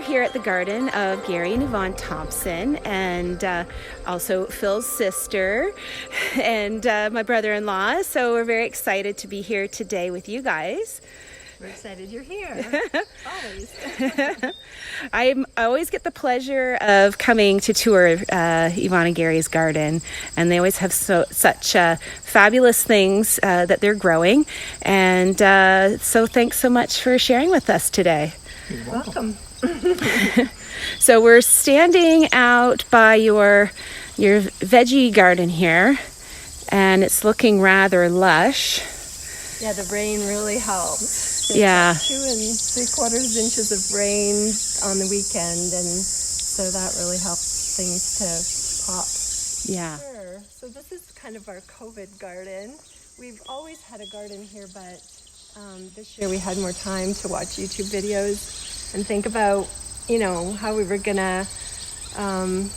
here at the garden of Gary and Yvonne Thompson, and also Phil's sister and my brother-in-law. So we're very excited to be here today with you guys. We're excited you're here. Always. I always get the pleasure of coming to tour Yvonne and Gary's garden, and they always have such fabulous things that they're growing. And so thanks so much for sharing with us today. You're welcome. So we're standing out by your veggie garden here, and it's looking rather lush. Yeah, the rain really helped. Yeah. 2 3/4 inches of rain on the weekend, and so that really helped things to pop. Yeah. Sure. So this is kind of our COVID garden. We've always had a garden here, but this year we had more time to watch YouTube videos and think about, how we were gonna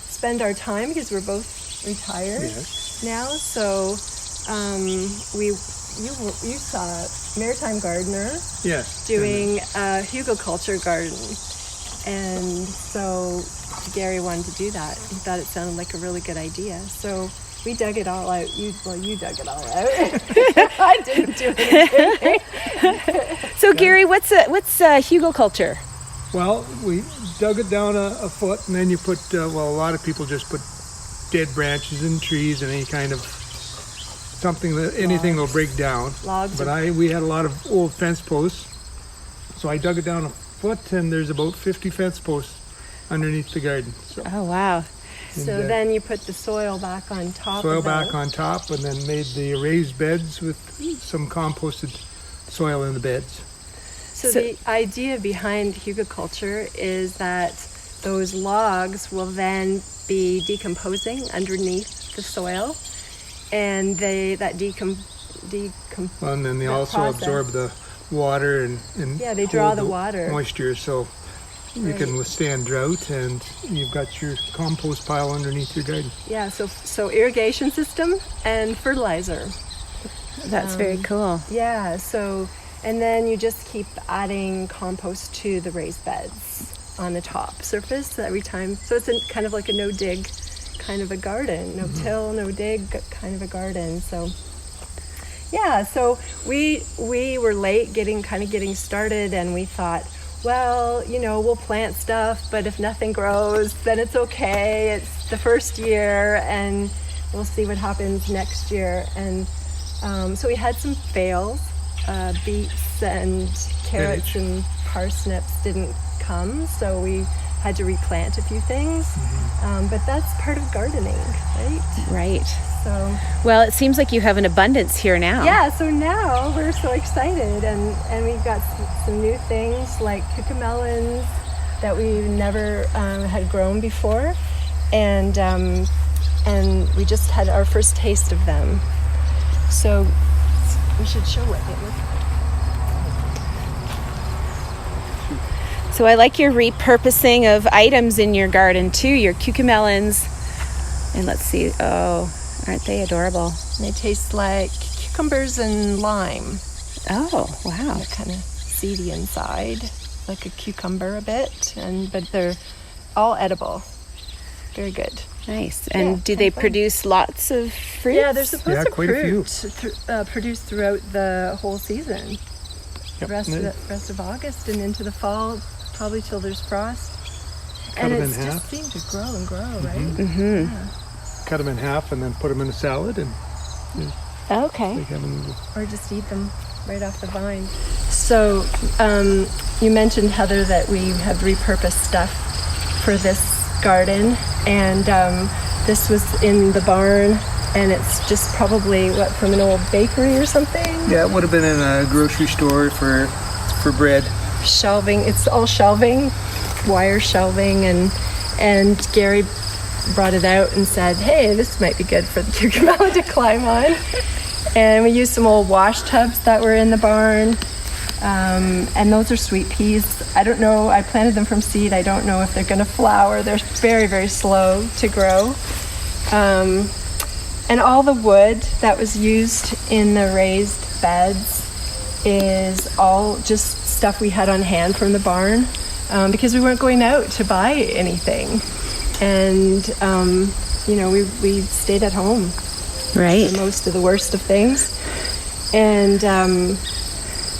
spend our time, because we're both retired now. So you saw Maritime Gardener doing a Hugelkultur garden, and so Gary wanted to do that. He thought it sounded like a really good idea, so we dug it all out. You dug it all out. I didn't do anything. So Gary, what's Hugelkultur? Well, we dug it down a foot, and then you put, a lot of people just put dead branches and trees and any kind of something anything will break down. Logs. But we had a lot of old fence posts, so I dug it down a foot, and there's about 50 fence posts underneath the garden. So. Oh wow! So then you put the soil back on top. On top, and then made the raised beds with some composted soil in the beds. So the idea behind Hugelkultur is that those logs will then be decomposing underneath the soil, and and then they also absorb the water and they draw the water moisture, so you can withstand drought, and you've got your compost pile underneath your garden. Yeah, so irrigation system and fertilizer. That's very cool. Yeah, and then you just keep adding compost to the raised beds on the top surface every time. So it's kind of like a no-dig kind of a garden, no till, no dig kind of a garden. So yeah, so we were late getting started, and we thought, well, we'll plant stuff, but if nothing grows, then it's okay. It's the first year, and we'll see what happens next year. And so we had some fails. Beets and carrots and parsnips didn't come, so we had to replant a few things. But that's part of gardening, right? Right. So well, it seems like you have an abundance here now. Yeah, so now we're so excited, and we've got some new things like melons that we never had grown before, and we just had our first taste of them. So we should show what they look like. So I like your repurposing of items in your garden too, your cucamelons. And let's see, aren't they adorable? They taste like cucumbers and lime. Oh, wow. They're kind of seedy inside, like a cucumber a bit, but they're all edible. Very good. Nice. And do they produce lots of fruit? Yeah, they're supposed to quite a few. Produce throughout the whole season. Yep. Rest of August and into the fall, probably till there's frost. Cut them in half. Just seem to grow and grow, right? Mm-hmm. Yeah. Cut them in half and then put them in a salad, and okay. Or just eat them right off the vine. So you mentioned, Heather, that we have repurposed stuff for this garden, and this was in the barn, and it's just probably from an old bakery or something. Yeah, it would have been in a grocery store for bread. Shelving, it's all shelving, wire shelving, and Gary brought it out and said, hey, this might be good for the cucumber to climb on. And we used some old wash tubs that were in the barn. And those are sweet peas. I don't know, I planted them from seed. I don't know if they're going to flower. They're very, very slow to grow. And all the wood that was used in the raised beds is all just stuff we had on hand from the barn. because we weren't going out to buy anything. And, we stayed at home Right. for most of the worst of things. And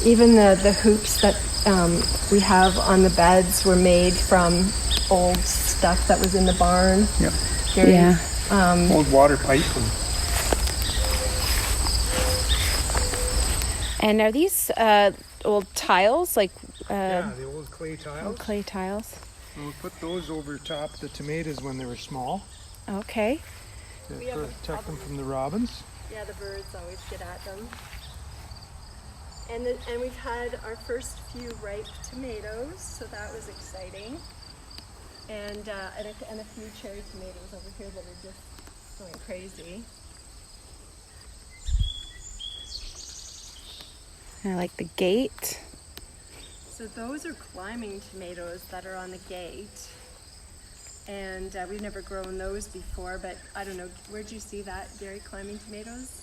even the hoops that we have on the beds were made from old stuff that was in the barn. Yeah. Yeah. Old water pipe. And are these old tiles, like Yeah, the old clay tiles. old clay tiles? And we put those over top the tomatoes when they were small Okay. to We have a protect them from the robins. Yeah, the birds always get at them. And we've had our first few ripe tomatoes, so that was exciting. And a few cherry tomatoes over here that are just going crazy. I like the gate. So those are climbing tomatoes that are on the gate. And we've never grown those before, but I don't know, where'd you see that, Gary, climbing tomatoes?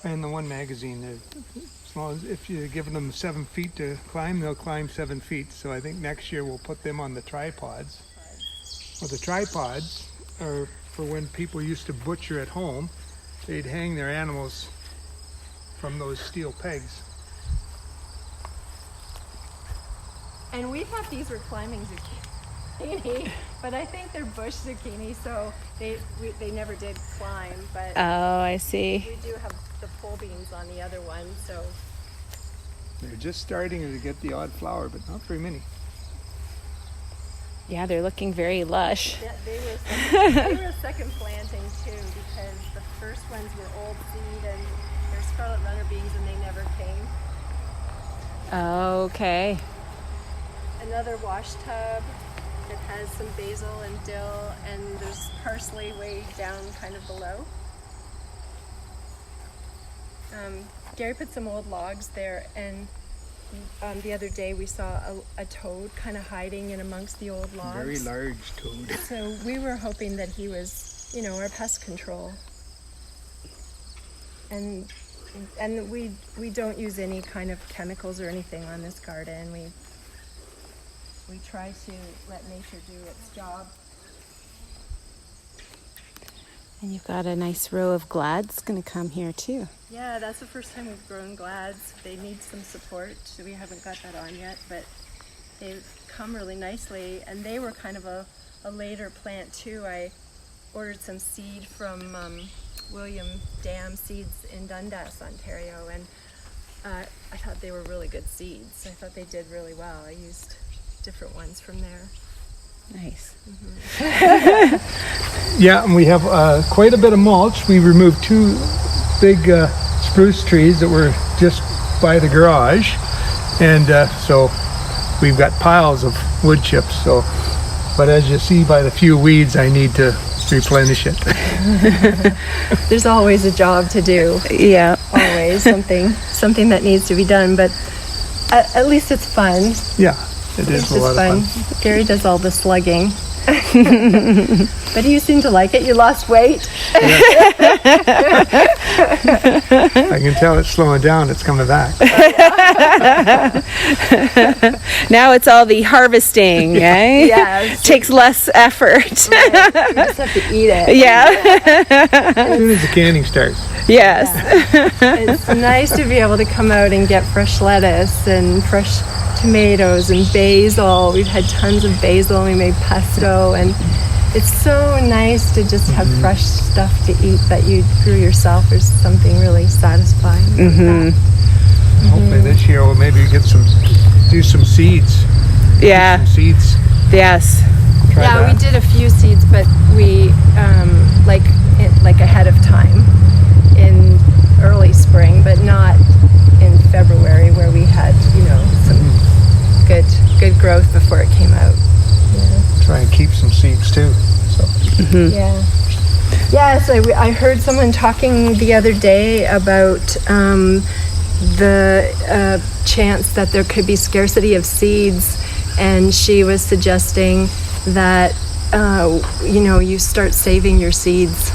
In the one magazine, they're small. If you're giving them 7 feet to climb, they'll climb 7 feet. So I think next year we'll put them on the tripods. Well, the tripods are for when people used to butcher at home. They'd hang their animals from those steel pegs. And we thought these were climbing zucchini, but I think they're bush zucchini, so they never did climb. But Oh, I see. we do have the pole beans on the other one, so They're just starting to get the odd flower, but not very many. Yeah, they're looking very lush. yeah, they were a second planting too, because the first ones were old seed and they're scarlet runner beans and they never came. Okay. Another wash tub. It has some basil and dill, and there's parsley way down kind of below. Gary put some old logs there, and the other day we saw a toad kind of hiding in amongst the old logs. Very large toad. So we were hoping that he was, our pest control. And we don't use any kind of chemicals or anything on this garden. We try to let nature do its job. And you've got a nice row of glads going to come here too. Yeah, that's the first time we've grown glads. They need some support, so we haven't got that on yet, but they've come really nicely, and they were kind of a later plant too. I ordered some seed from William Dam Seeds in Dundas, Ontario, and I thought they were really good seeds. I thought they did really well. I used different ones from there. Nice. Yeah, and we have quite a bit of mulch. We removed 2 big spruce trees that were just by the garage, and so we've got piles of wood chips. So, but as you see by the few weeds, I need to replenish it. There's always a job to do. Yeah. Always something that needs to be done, but at least it's fun. Yeah, it is a lot of fun. Gary does all the slugging. But you seem to like it. You lost weight. I can tell it's slowing down. It's coming back. Now it's all the harvesting, eh? Yeah. Takes less effort. Right. You just have to eat it. Yeah. As soon as the canning starts. Yes. It's nice to be able to come out and get fresh lettuce and fresh tomatoes and basil. We've had tons of basil. We made pesto, and it's so nice to just have fresh stuff to eat that you grew yourself. There's something really satisfying about that. Hopefully this year we'll maybe do some seeds. Yeah. Some seeds. Yes. Try Yeah, that. we did a few seeds, but we like ahead of time in early spring, but not in February where we had some good growth before it came out. Try and keep some seeds too. So. Yeah. Yes, I heard someone talking the other day about the chance that there could be scarcity of seeds, and she was suggesting that you start saving your seeds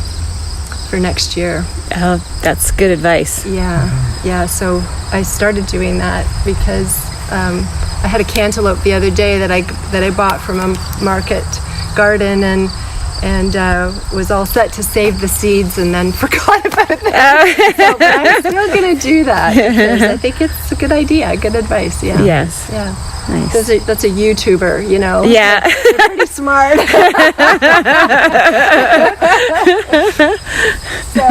for next year. Oh, that's good advice. Yeah. So I started doing that because I had a cantaloupe the other day that I bought from a market garden and was all set to save the seeds and then forgot about it. So, but I'm still going to do that because I think it's a good idea, good advice. Yeah. Yes. Yeah. Nice. That's a YouTuber, you know. Yeah. They're pretty smart. So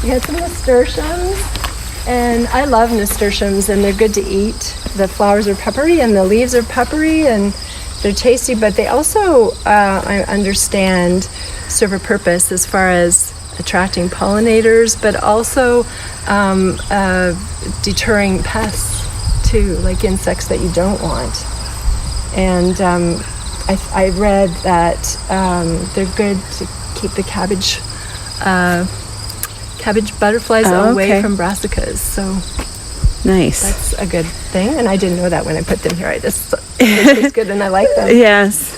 we had some nasturtiums, and I love nasturtiums, and they're good to eat. The flowers are peppery, and the leaves are peppery, and they're tasty, but they also, I understand, serve a purpose as far as attracting pollinators, but also deterring pests too, like insects that you don't want. And I read that they're good to keep the cabbage butterflies away from brassicas. So Nice. that's a good thing, and I didn't know that when I put them here. It tastes good, and I like them. Yes.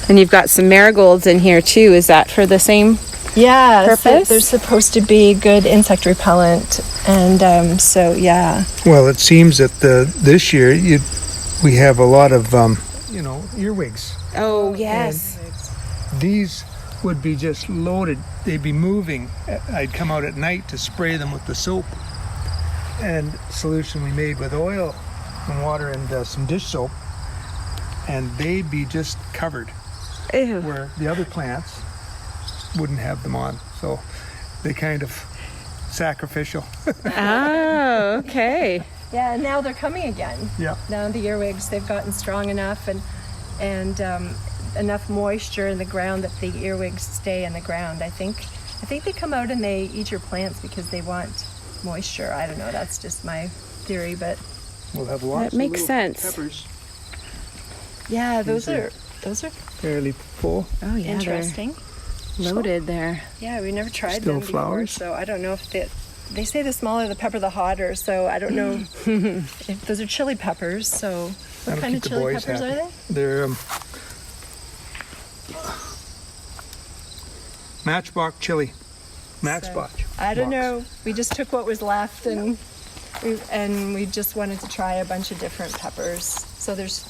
And you've got some marigolds in here too. Is that for the same purpose? They're supposed to be good insect repellent, and so yeah. Well, it seems that this year we have a lot of earwigs. Oh, yes. These would be just loaded. They'd be moving. I'd come out at night to spray them with the soap and solution we made with oil and water and some dish soap, and they'd be just covered. Ew. Where the other plants wouldn't have them on. So they kind of sacrificial. Oh, okay. Yeah, and now they're coming again. Yeah. Now the earwigs, they've gotten strong enough and enough moisture in the ground that the earwigs stay in the ground. I think they come out and they eat your plants because they want moisture. I don't know. That's just my theory, but We'll have lots That makes of little sense. peppers. yeah, those are Fairly full. Oh, yeah. interesting. They're loaded there. Yeah, we never tried Still them before, flowers? so I don't know if they say the smaller the pepper, the hotter. So I don't know if those are chili peppers. So what That'll kind of keep the chili boys peppers happy. are they? They're matchbox chili. Matchbox. I don't box. know. We just took what was left and we just wanted to try a bunch of different peppers. So there's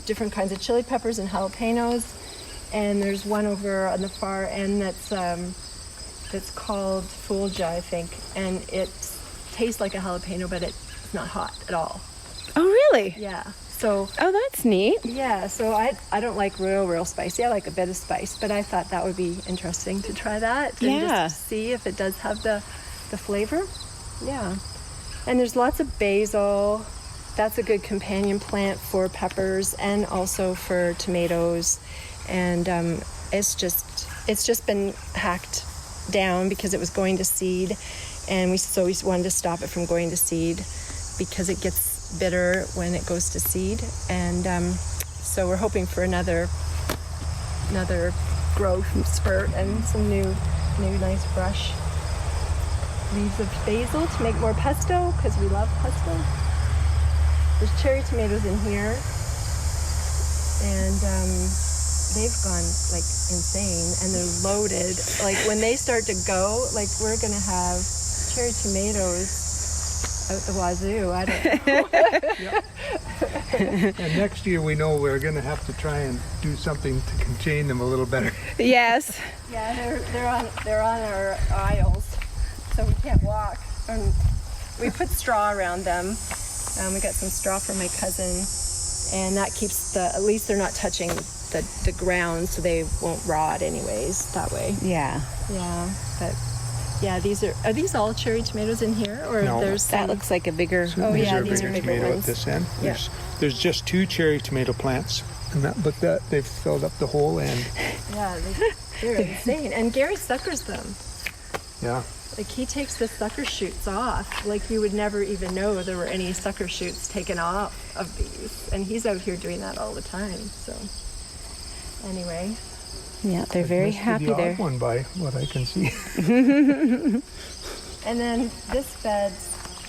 different kinds of chili peppers and jalapenos, and there's one over on the far end that's called Fulja, I think, and it tastes like a jalapeno, but it's not hot at all. Oh, really? Yeah. So Oh, that's neat. yeah, so I don't like real spicy. I like a bit of spice, but I thought that would be interesting to try that and Yeah. just see if it does have the flavor. Yeah. And there's lots of basil. That's a good companion plant for peppers and also for tomatoes. And it's just been hacked down because it was going to seed, and we wanted to stop it from going to seed because it gets bitter when it goes to seed, and so we're hoping for another growth spurt and some new nice fresh leaves of basil to make more pesto because we love pesto. There's cherry tomatoes in here, and they've gone like insane, and they're loaded. Like when they start to go, like we're gonna have cherry tomatoes out the wazoo. I don't know. And next year we know we're going to have to try and do something to contain them a little better. Yes. Yeah, they're on our aisles, so we can't walk. And we put straw around them. We got some straw from my cousin, and that keeps at least they're not touching the ground, so they won't rot anyways that way. Yeah. Yeah, but yeah, are these all cherry tomatoes in here, or No. there's That some? looks like a bigger. Oh, These yeah, are a these bigger are bigger tomato ones. at this end. Yeah. There's just 2 cherry tomato plants, and but they've filled up the whole end. Yeah, they're insane, and Gary suckers them. Yeah. Like he takes the sucker shoots off. Like you would never even know there were any sucker shoots taken off of these. And he's out here doing that all the time. So anyway. Yeah, they're very Must be happy the odd there. one by what I can see. And then this bed's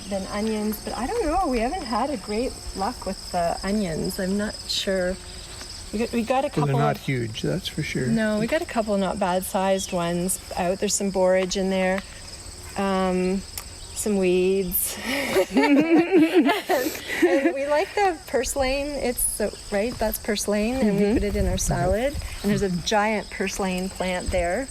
been onions, but I don't know. We haven't had a great luck with the onions. I'm not sure. We got a Well, couple. they're not huge, that's for sure. No, we got a couple not bad sized ones out. There's some borage in there. some weeds. and we like the purslane. Right, that's purslane, and we put it in our salad. And there's a giant purslane plant there.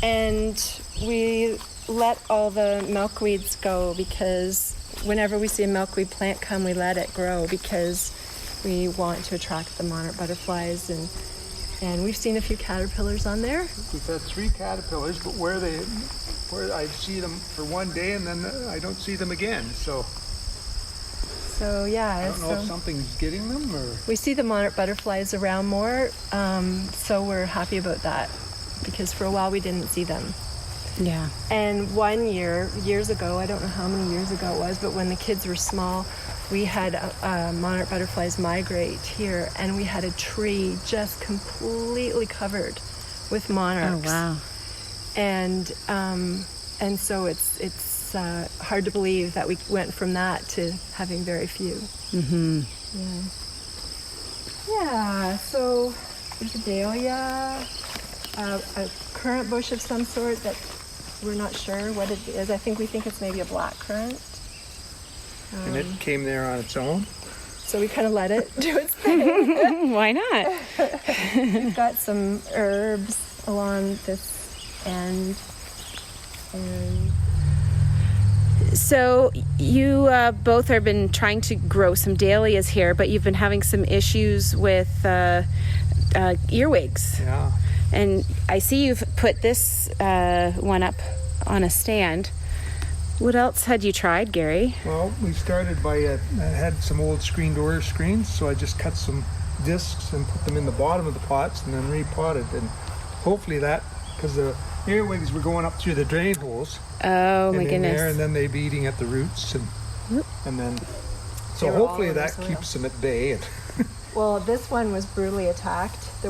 And we let all the milkweeds go, because whenever we see a milkweed plant come, we let it grow, because we want to attract the monarch butterflies. And we've seen a few caterpillars on there. We've had 3 caterpillars, but where I see them for one day and then I don't see them again. So yeah, I don't know if something's getting them, or we see the monarch butterflies around more. So we're happy about that, because for a while we didn't see them. Yeah. And one year, years ago, I don't know how many years ago it was, but when the kids were small, we had monarch butterflies migrate here, and we had a tree just completely covered with monarchs. Oh, wow. And so it's hard to believe that we went from that to having very few. Mm-hmm. Yeah. So there's a dahlia, a currant bush of some sort that we're not sure what it is. We think it's maybe a black currant. and it came there on its own. So we kind of let it do its thing. Why not? We've got some herbs along this end. And So you both have been trying to grow some dahlias here, but you've been having some issues with earwigs. Yeah. And I see you've put this one up on a stand. What else had you tried, Gary? Well, we started by, I had some old screen door screens, so I just cut some discs and put them in the bottom of the pots and then repotted. And hopefully that, because the earwigs were going up through the drain holes. Oh, my in goodness. there, and then they'd be eating at the roots. And then, so They were all hopefully over that soil. keeps them at bay. And well, this one was brutally attacked. The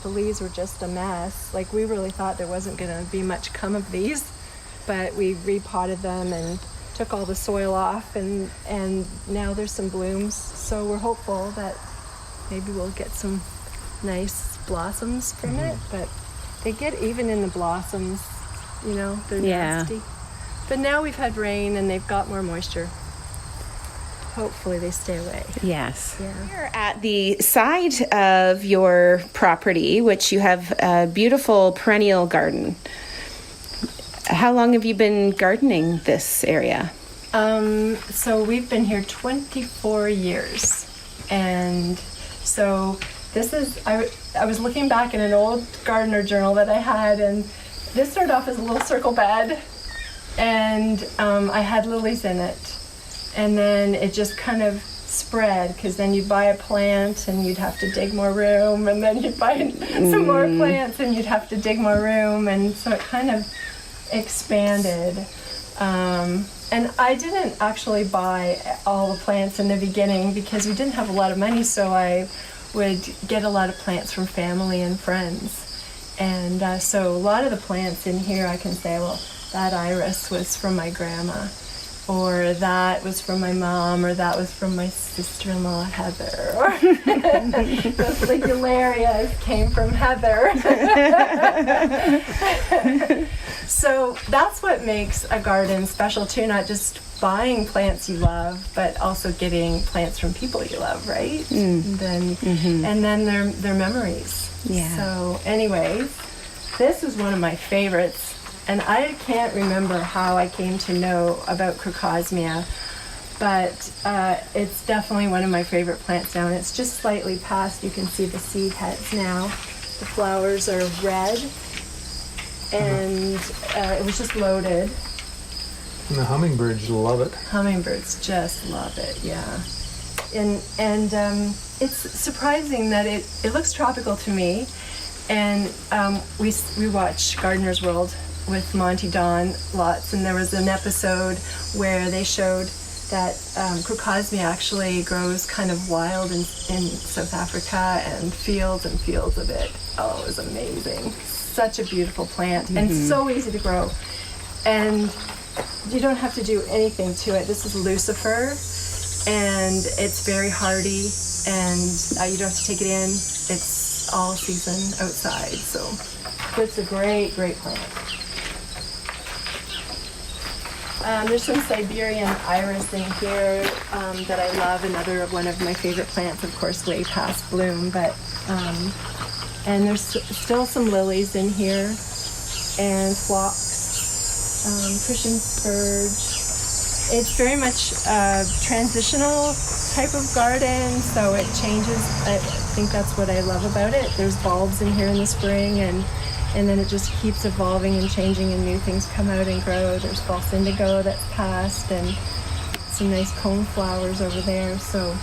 leaves were just a mess. Like, we really thought there wasn't going to be much come of these, but we repotted them and took all the soil off, and now there's some blooms. So we're hopeful that maybe we'll get some nice blossoms from it. But they get even in the blossoms, they're nasty. But now we've had rain and they've got more moisture. Hopefully they stay away. Yes. Yeah. We're at the side of your property, which you have a beautiful perennial garden. How long have you been gardening this area? So we've been here 24 years. And so this is, I was looking back in an old gardener journal that I had, and this started off as a little circle bed, and I had lilies in it. And then it just kind of spread, because then you'd buy a plant and you'd have to dig more room, and then you'd buy some more plants and you'd have to dig more room, and so it kind of expanded. And I didn't actually buy all the plants in the beginning because we didn't have a lot of money, so I would get a lot of plants from family and friends. And so a lot of the plants in here, I can say, well, that iris was from my grandma, or that was from my mom, or that was from my sister-in-law Heather, or those ligularias came from Heather. So that's what makes a garden special too, not just buying plants you love, but also getting plants from people you love, right? And then their memories. Yeah. So anyways, this is one of my favorites. And I can't remember how I came to know about curcasmia, but it's definitely one of my favorite plants now. And it's just slightly past, you can see the seed heads now. The flowers are red, and it was just loaded. And the hummingbirds love it. Hummingbirds just love it, yeah. And it's surprising that it looks tropical to me. And we watch Gardener's World with Monty Don lots, and there was an episode where they showed that curcasmia actually grows kind of wild in South Africa, and fields of it. Oh, it was amazing. Such a beautiful plant, and so easy to grow. And you don't have to do anything to it. This is Lucifer, and it's very hardy, and you don't have to take it in. It's all season outside, so it's a great, great plant. There's some Siberian iris in here that I love. Another one of my favorite plants, of course, way past bloom. But and there's still some lilies in here, and phlox, Christian spurge. It's very much a transitional type of garden, so it changes. I think that's what I love about it. There's bulbs in here in the spring, and then it just keeps evolving and changing, and new things come out and grow. There's false indigo that's passed, and some nice cone flowers over there. So,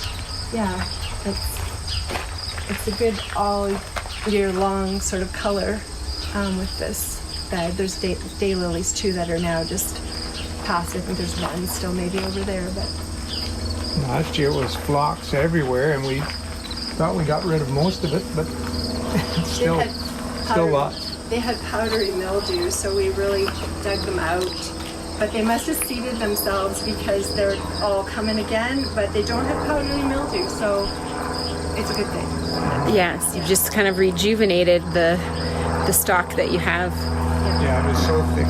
yeah, it's a good all year long sort of color with this bed. There's daylilies too that are now just past. I think there's one still maybe over there, but Last year it was phlox everywhere, and we thought we got rid of most of it, but it's still lots. They had powdery mildew, so we really dug them out. But they must have seeded themselves because they're all coming again, but they don't have powdery mildew, so it's a good thing. Yes, you've just kind of rejuvenated the stock that you have. Yeah, it was so thick.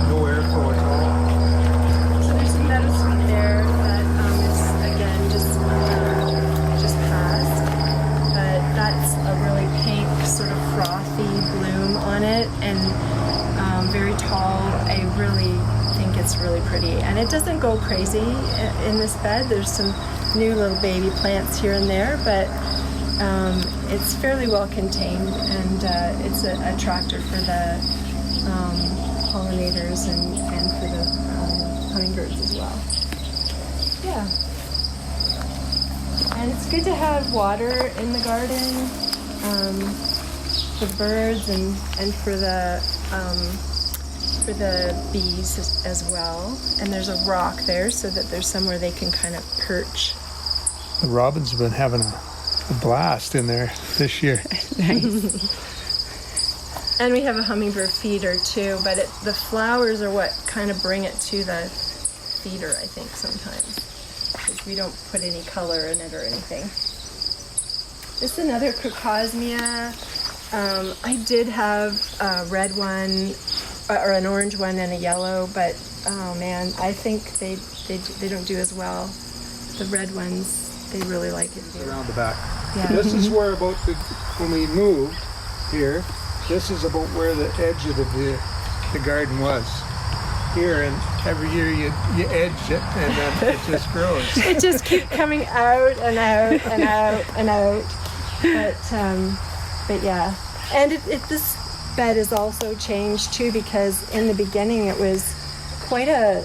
No airflow at all. So there's some meadowsweet there that is again just passed, but that's a really pink sort of frothy bloom on it, and very tall. I really think it's really pretty, and it doesn't go crazy in this bed. There's some new little baby plants here and there, but it's fairly well contained, and it's an attractor for the pollinators and for the hummingbirds as well. Yeah. And it's good to have water in the garden for the birds and for the bees as well. And there's a rock there so that there's somewhere they can kind of perch. The robins have been having a blast in there this year. Nice. And we have a hummingbird feeder too, but the flowers are what kind of bring it to the feeder, I think, sometimes. Because we don't put any color in it or anything. This is another curcasmia. I did have a red one, or an orange one and a yellow, but oh man, I think they don't do as well. The red ones, they really like it here. Around the back. Yeah. This is where when we moved here, this is about where the edge of the garden was. Here, and every year you edge it, and then it just grows. It just keeps coming out and out and out and out. But yeah, and this bed has also changed too, because in the beginning it was quite a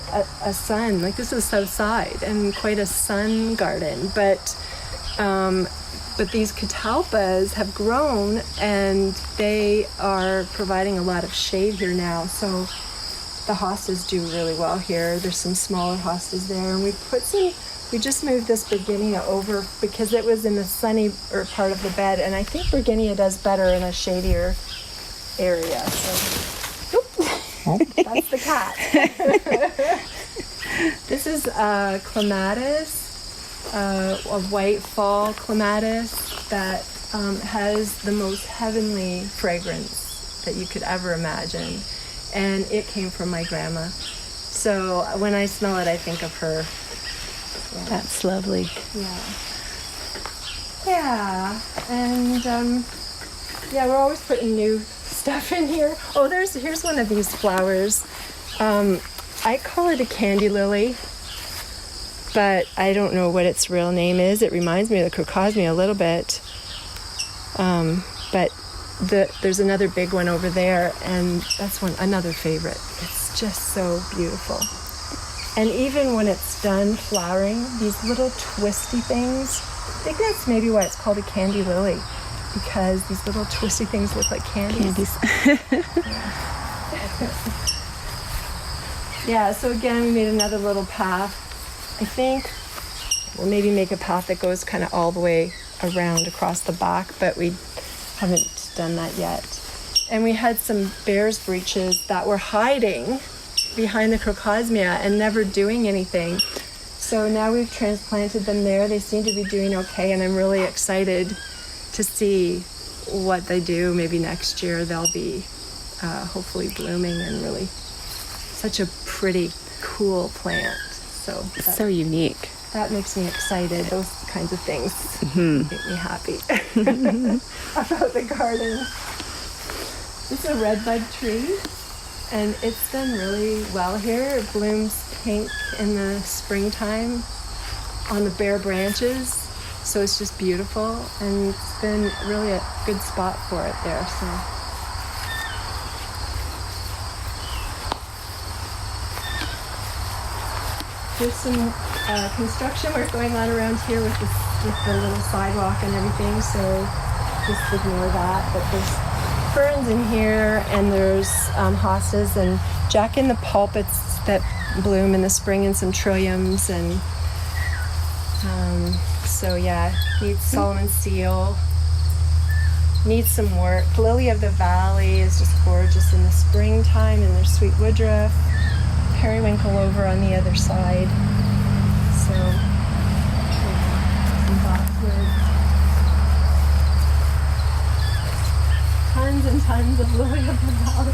sun, like this was outside and quite a sun garden, but these catalpas have grown and they are providing a lot of shade here now, so the hostas do really well here. There's some smaller hostas there, and we just moved this Virginia over because it was in the sunny part of the bed, and I think Virginia does better in a shadier area. So, that's the cat. This is clematis, a white fall clematis that has the most heavenly fragrance that you could ever imagine, and it came from my grandma. So when I smell it, I think of her. Yeah. That's lovely. Yeah, and we're always putting new stuff in here. Oh, here's one of these flowers. I call it a candy lily, but I don't know what its real name is. It reminds me of the curcasmia a little bit, but there's another big one over there, and that's another favorite. It's just so beautiful. And even when it's done flowering, these little twisty things, I think that's maybe why it's called a candy lily, because these little twisty things look like candies. Yeah, so again, we made another little path. I think we'll maybe make a path that goes kind of all the way around across the back, but we haven't done that yet. And we had some bear's breeches that were hiding behind the curcasmia and never doing anything. So now we've transplanted them there. They seem to be doing okay, and I'm really excited to see what they do. Maybe next year they'll be hopefully blooming and really such a pretty, cool plant. So So unique. that makes me excited. Those kinds of things make me happy about the garden. It's a redbud tree, and it's done really well here. It blooms pink in the springtime on the bare branches, so it's just beautiful, and it's been really a good spot for it there. So there's some construction work going on around here with the little sidewalk and everything, so just ignore that. But there's ferns in here, and there's hostas and jack in the pulpits that bloom in the spring, and some trilliums, and so yeah, needs Solomon seal, needs some work. Lily of the Valley is just gorgeous in the springtime, and there's sweet woodruff, periwinkle over on the other side. So yeah, some boxwood. Tons and tons of lily of the valley.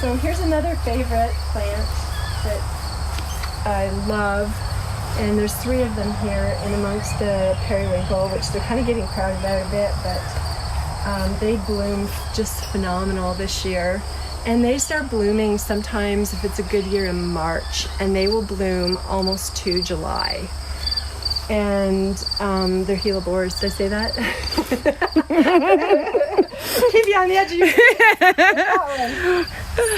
So here's another favorite plant that I love, and there's 3 of them here in amongst the periwinkle, which they're kind of getting crowded out a bit, but they bloom just phenomenal this year. And they start blooming sometimes, if it's a good year, in March, and they will bloom almost to July. And they're gila boars. Did I say that? Keep you on the edge of your seat.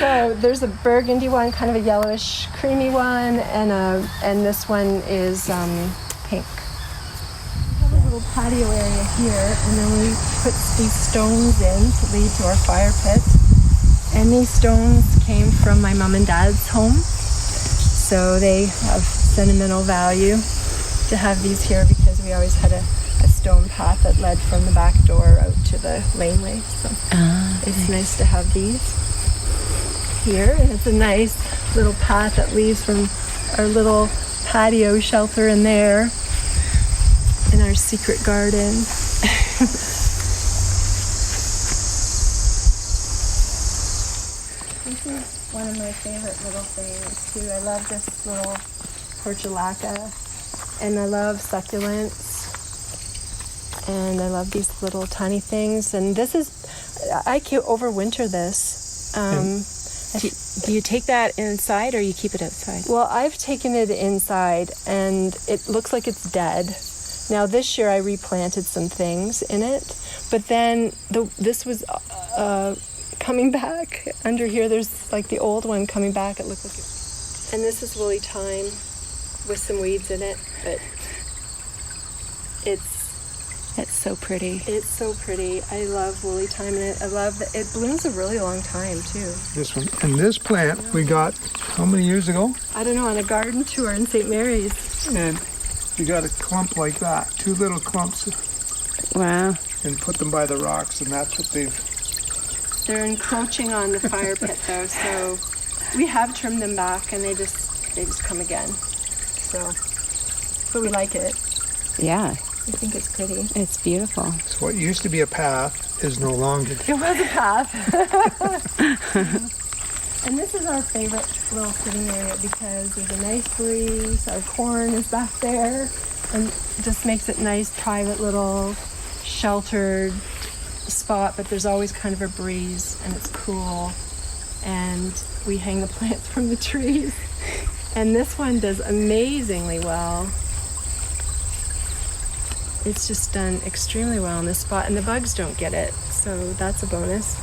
So there's a burgundy one, kind of a yellowish, creamy one, and this one is pink. We have a little patio area here, and then we put these stones in to lead to our fire pit. And these stones came from my mom and dad's home, so they have sentimental value to have these here, because we always had a stone path that led from the back door out to the laneway. So it's nice to have these here, and it's a nice little path that leads from our little patio shelter in there in our secret garden. This is one of my favorite little things too. I love this little portulaca, and I love succulents, and I love these little tiny things. And this is, I can overwinter this. Do you take that inside, or you keep it outside? Well, I've taken it inside, and it looks like it's dead. Now this year I replanted some things in it, but then this was coming back. Under here there's like the old one coming back. It looked like it. And this is woolly thyme with some weeds in it, but it's so pretty. It's so pretty. I love woolly thyme, and I love that it blooms a really long time too. This one. And this plant we got how many years ago? I don't know, on a garden tour in St. Mary's. And we got a clump like that, 2 little clumps, Wow. and put them by the rocks, and that's what They're encroaching on the fire pit though, so we have trimmed them back, and they just come again. So, but we like it. Yeah, I think it's pretty. it's beautiful. So what used to be a path is no longer. It was a path. And this is our favorite little sitting area, because there's a nice breeze, our corn is back there, and it just makes it nice, private little sheltered spot, but there's always kind of a breeze, and it's cool, and we hang the plants from the trees. And this one does amazingly well. It's just done extremely well in this spot, and the bugs don't get it, so that's a bonus.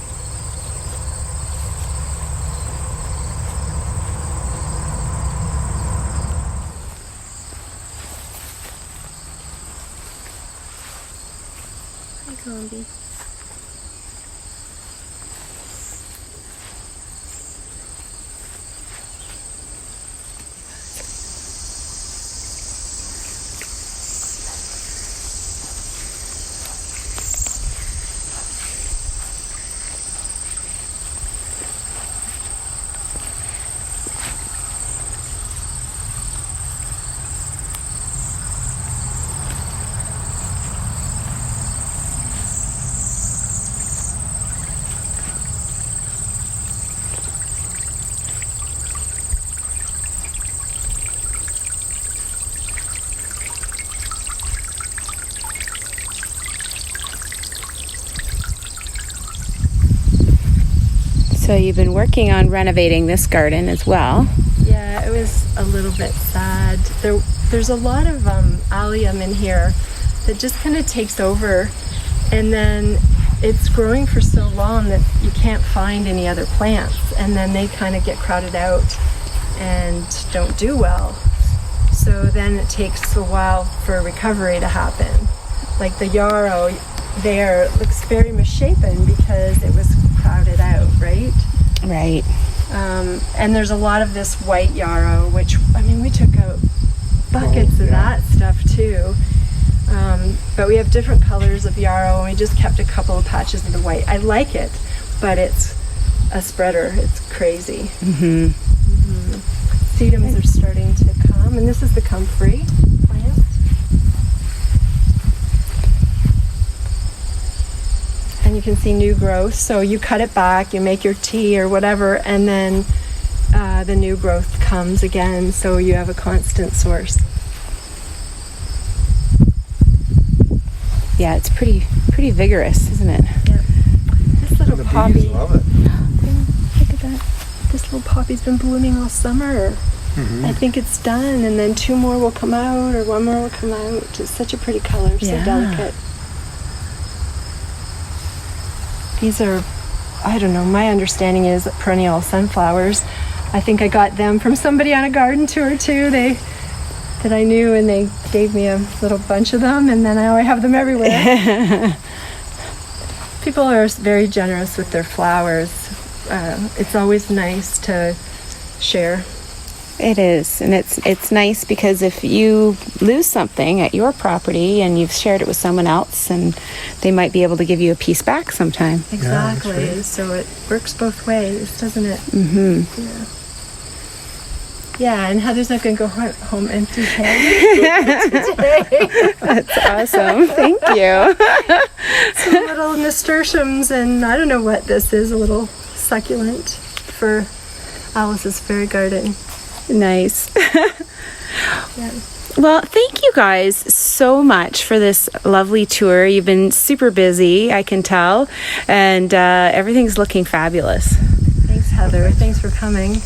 Hi, zombie. So you've been working on renovating this garden as well. Yeah, it was a little bit sad. There's a lot of allium in here that just kind of takes over, and then it's growing for so long that you can't find any other plants, and then they kind of get crowded out and don't do well. So then it takes a while for recovery to happen. Like the yarrow there looks very misshapen because it was crowded out, right? Right. And there's a lot of this white yarrow, which, I mean, we took out buckets of that stuff too. But we have different colors of yarrow, and we just kept a couple of patches of the white. I like it, but it's a spreader. It's crazy. Sedums are starting to come, and this is the comfrey plant. And you can see new growth. So you cut it back, you make your tea or whatever, and then the new growth comes again. So you have a constant source. Yeah, it's pretty vigorous, isn't it? Yeah. This little The poppy. bees love it. Look at that. This little poppy's been blooming all summer. I think it's done, and then 2 more will come out, or 1 more will come out. It's such a pretty color, so Yeah. delicate. These are, I don't know, my understanding is perennial sunflowers. I think I got them from somebody on a garden tour too. That I knew, and they gave me a little bunch of them, and then now I have them everywhere. People are very generous with their flowers. It's always nice to share. It is, and it's nice because if you lose something at your property and you've shared it with someone else, and they might be able to give you a piece back sometime. Exactly. right. So it works both ways, doesn't it? Yeah. Yeah, and Heather's not going to go home empty-handed today. That's awesome. Thank you. Some little nasturtiums, and I don't know what this is, a little succulent for Alice's fairy garden. Nice. Yeah. Well, thank you guys so much for this lovely tour. You've been super busy, I can tell, and everything's looking fabulous. Thanks, Heather. Thanks for coming.